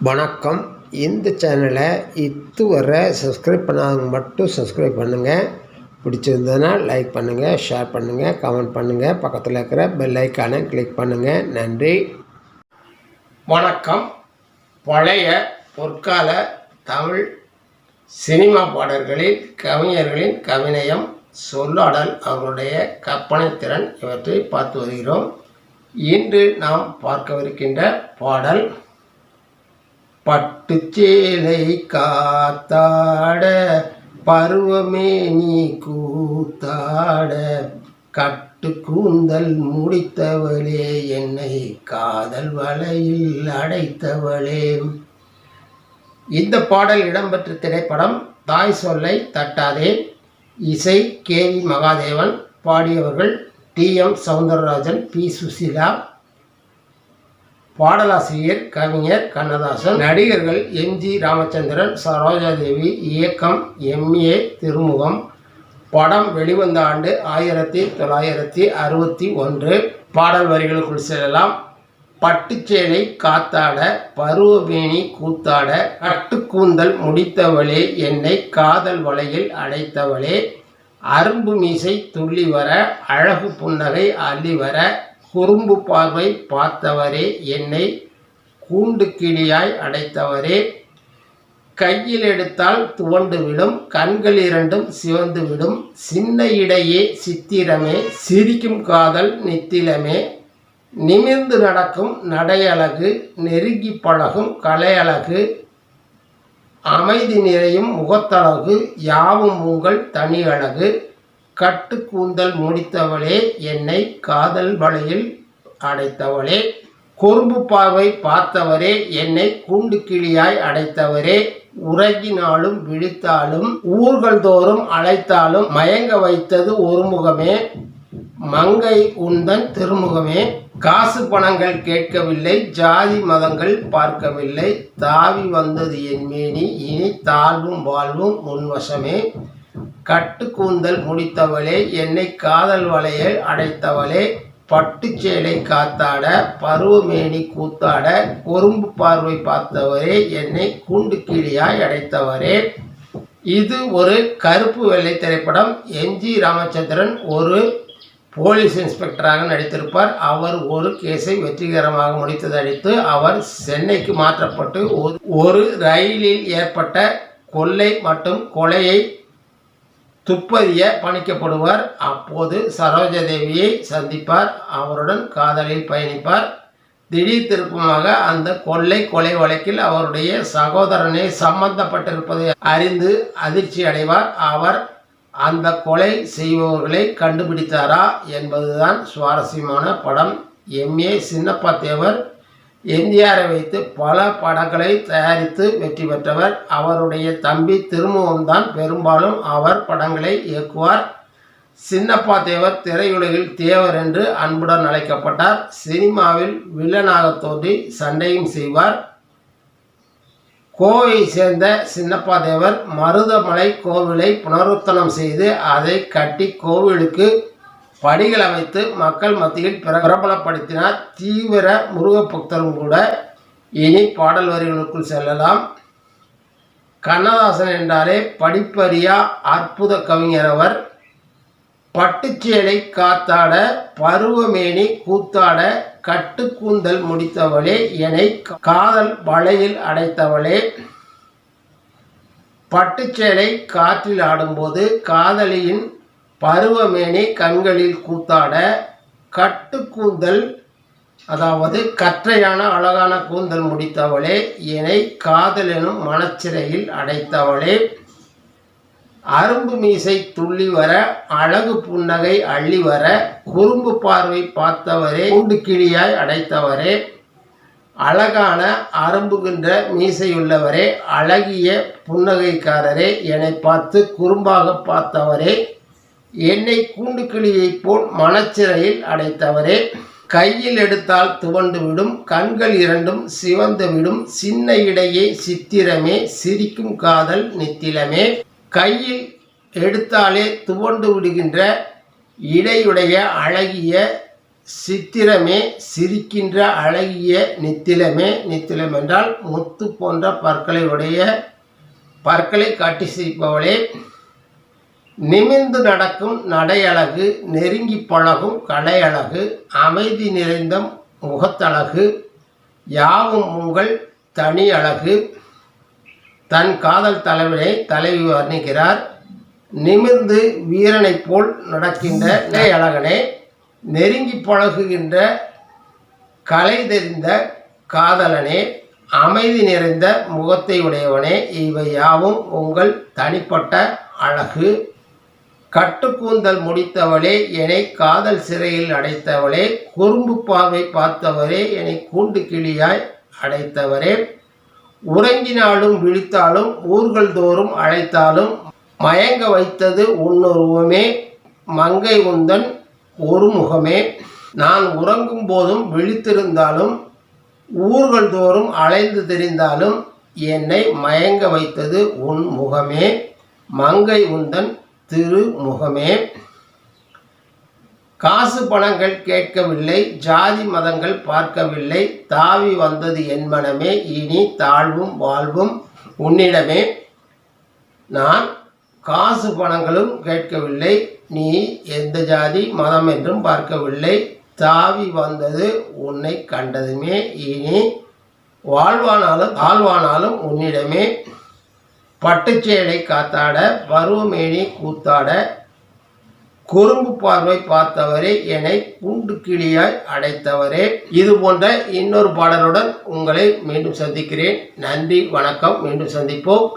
வணக்கம். இந்த சேனலை இதுவரை சப்ஸ்கிரைப் பண்ணாதவங்க மட்டும் சப்ஸ்கிரைப் பண்ணுங்கள். பிடிச்சிருந்ததுன்னா லைக் பண்ணுங்கள், ஷேர் பண்ணுங்கள், கமெண்ட் பண்ணுங்கள். பக்கத்தில் இருக்கிற பெல் ஐக்கானை கிளிக் பண்ணுங்கள். நன்றி. வணக்கம். பழைய பொற்கால தமிழ் சினிமா பாடல்களில் கவிஞர்களின் கவிநயம், சொல்லாடல், அவருடைய கற்பனை திறன் இவற்றை பார்த்து வருகிறோம். இன்று நாம் பார்க்கவிருக்கின்ற பாடல் பட்டுச்சேலை காத்தாட பருவமே நீ கூத்தாட கட்டு கூந்தல் முடித்தவளே என்னை காதல் வலையில் அடைத்தவளே. இந்த பாடல் இடம்பெற்ற திரைப்படம் தாய் சொல்லை தட்டாதே. இசை கே.வி. மகாதேவன். பாடியவர்கள் டி.எம். சௌந்தரராஜன், பி. சுசீலா. பாடலாசிரியர் கவிஞர் கண்ணதாசன். நடிகர்கள் எம்.ஜி. ராமச்சந்திரன், சரோஜாதேவி. இயக்கம் எம்.ஏ. திருமுகம். படம் வெளிவந்த ஆண்டு 1961. பாடல் வரிகளுக்குள் செல்லலாம். பட்டுச்சேலை காத்தாட பருவமேனி கூத்தாட கட்டுக்கூந்தல் முடித்தவளே என்னை காதல் வலையில் அடைத்தவளே. அரும்பு மீசை துள்ளி வர அழகு புன்னகை அள்ளி வர குறும்பு பார்வை பார்த்தவரே என்னை கூண்டு கிளியாய் அடைத்தவரே. கையில் எடுத்தால் துவண்டு விடும், கண்கள் இரண்டும் சிவந்து விடும், சின்ன இடையே சித்திரமே சிரிக்கும் காதல் நித்திலமே. நிமிர்ந்து நடக்கும் நடையழகு, நெருங்கி பழகும் கலையழகு, அமைதி நிறையும் முகத்தழகு, யாவும் உங்கள் தனி அழகு. கட்டு கூந்தல் முடித்தவளே என்னை காதல் வலையில் அடைத்தவளே. குறும்பு பார்வை பார்த்தவரே என்னை கூண்டு கிளியாய் அடைத்தவரே. உறங்கினாலும் விழித்தாலும் ஊர்கள் தோறும் அழைத்தாலும் மயங்க வைத்தது ஒரு முகமே, மங்கை உந்தன் திருமுகமே. காசு பணங்கள் கேட்கவில்லை, ஜாதி மதங்கள் பார்க்கவில்லை, தாவி வந்தது என் மேனி இனி தாழ்வும் வாழ்வும் முன்வசமே. கட்டு கூந்தல் முடித்தவளே என்னை காதல் வலையில் அடைத்தவளே. பட்டுச்சேலை காத்தாட பருவமேனி கூத்தாட குறும்பு பார்வை பார்த்தவரே என்னை கூண்டு கிளியாய் அடைத்தவரே. இது ஒரு கருப்பு வெள்ளை திரைப்படம். எம்.ஜி. ராமச்சந்திரன் ஒரு போலீஸ் இன்ஸ்பெக்டராக நடித்திருப்பார். அவர் ஒரு கேஸை வெற்றிகரமாக முடித்ததடித்து அவர் சென்னைக்கு மாற்றப்பட்டு ஒரு ரயிலில் ஏற்பட்ட கொள்ளை மற்றும் கொலையை துப்பறிய பணிக்கப்படுவார். அப்போது சரோஜாதேவியை சந்திப்பார். அவருடன் காதலில் பயணிப்பார். திடீர் திருப்பமாக அந்த கொலை வழக்கில் அவருடைய சகோதரனை சம்பந்தப்பட்டிருப்பதை அறிந்து அதிர்ச்சி அடைவார். அவர் அந்த கொலை செய்பவர்களை கண்டுபிடித்தாரா என்பதுதான் சுவாரஸ்யமான படம். எம்.ஏ. சின்னப்பா தேவர் எம்ஜிஆரை வைத்து பல படங்களை தயாரித்து வெற்றி பெற்றவர். அவருடைய தம்பி திருமுகம் தான் பெரும்பாலும் அவர் படங்களை இயக்குவார். சின்னப்பா தேவர் திரையுலகில் தேவர் என்று அன்புடன் அழைக்கப்பட்டார். சினிமாவில் வில்லனாக தோன்றி சண்டையும் செய்வார். கோவை சேர்ந்த சின்னப்பா தேவர் மருதமலை கோவிலை புனருத்தனம் செய்து அதை கட்டி கோவிலுக்கு படிகள் அமைத்து மக்கள் மத்தியில் பிரபலப்படுத்தினார். தீவிர முருகபக்தரும் கூட. இனி பாடல் வரிகளுக்குள் செல்லலாம். கண்ணதாசன் என்றாலே படிப்பறியா அற்புத கவிஞர் அவர். பட்டுச்சேலை காத்தாட பருவமேனி கூத்தாட கட்டு கூந்தல் முடித்தவளே என்னை காதல் வலையில் அடைத்தவளே. பட்டுச்சேலை காற்றில் ஆடும்போது காதலியின் பருவமேனி கண்களில் கூத்தாட கட்டு கூந்தல், அதாவது கற்றையான அழகான கூந்தல் முடித்தவளே என்னை காதல் எனும் மனச்சிறையில் அடைத்தவளே. அரும்பு மீசை துள்ளி வர அழகு புன்னகை அள்ளி வர குறும்பு பார்வை பார்த்தவரே கூண்டு கிளியாய் அடைத்தவரே. அழகான அரும்புகின்ற மீசையுள்ளவரே, அழகிய புன்னகைக்காரரே, என்னை பார்த்து குறும்பாக பார்த்தவரே, என்னை கூண்டு கிளியைப் போல் மனச்சிறையில் அடைத்தவரே. கையில் எடுத்தால் துவண்டு விடும், கண்கள் இரண்டும் சிவந்து விடும், சின்ன இடையே சித்திரமே சிரிக்கும் காதல் நித்திலமே. கையில் எடுத்தாலே துவண்டு விடுகின்ற இடையுடைய அழகிய சித்திரமே சிரிக்கின்ற அழகிய நித்திலமே, நித்திலம் என்றால் முத்து போன்ற பற்களை உடைய, பற்களை காட்டி சிரிப்பவளே, நிமிர்ந்து நடக்கும் நடையழகு, நெருங்கி பழகும் கலையழகு, அமைதி நிறைந்த முகத்தழகு, யாவும் உங்கள் தனி அழகு. தன் காதல் தலைவி வர்ணிக்கிறார். நிமிர்ந்து வீரனைப் போல் நடக்கின்ற அழகனே, நெருங்கி பழகுகின்ற கலை தெரிந்த காதலனே, அமைதி நிறைந்த முகத்தை உடையவனே, இவை யாவும் உங்கள் தனிப்பட்ட அழகு. கட்டுக்கூந்தல் முடித்தவளே, என்னை காதல் சிறையில் அடைத்தவளே, குறும்பு பார்வை பார்த்தவரே, என்னை கூண்டு கிளியாய் அடைத்தவரே, உறங்கினாலும் விழித்தாலும் ஊர்கள் தோறும் அழைத்தாலும் மயங்க வைத்தது உன்னுருவமே, மங்கை உந்தன் ஒரு முகமே. நான் உறங்கும் போதும் விழித்திருந்தாலும் ஊர்கள் தோறும் அலைந்து திரிந்தாலும் என்னை மயங்க வைத்தது உன் முகமே, மங்கை உந்தன் திருமுகமே. காசு பணங்கள் கேட்கவில்லை, ஜாதி மதங்கள் பார்க்கவில்லை, தாவி வந்தது என் மனமே, இனி தாழ்வும் வாழ்வும் உன்னிடமே. நான் காசு பணங்களும் கேட்கவில்லை, நீ எந்த ஜாதி மதம் என்றும் பார்க்கவில்லை, தாவி வந்தது உன்னை கண்டதுமே, இனி வாழ்வானாலும் தாழ்வானாலும் உன்னிடமே. பட்டுச்சேலை காத்தாட, பருவமேனி கூத்தாட, குறும்பு பார்வை பார்த்தவரே, என்னை கூண்டு கிளியாய் அடைத்தவரே. இது போன்ற இன்னொரு பாடலுடன் உங்களை மீண்டும் சந்திக்கிறேன். நன்றி, வணக்கம். மீண்டும் சந்திப்போம்.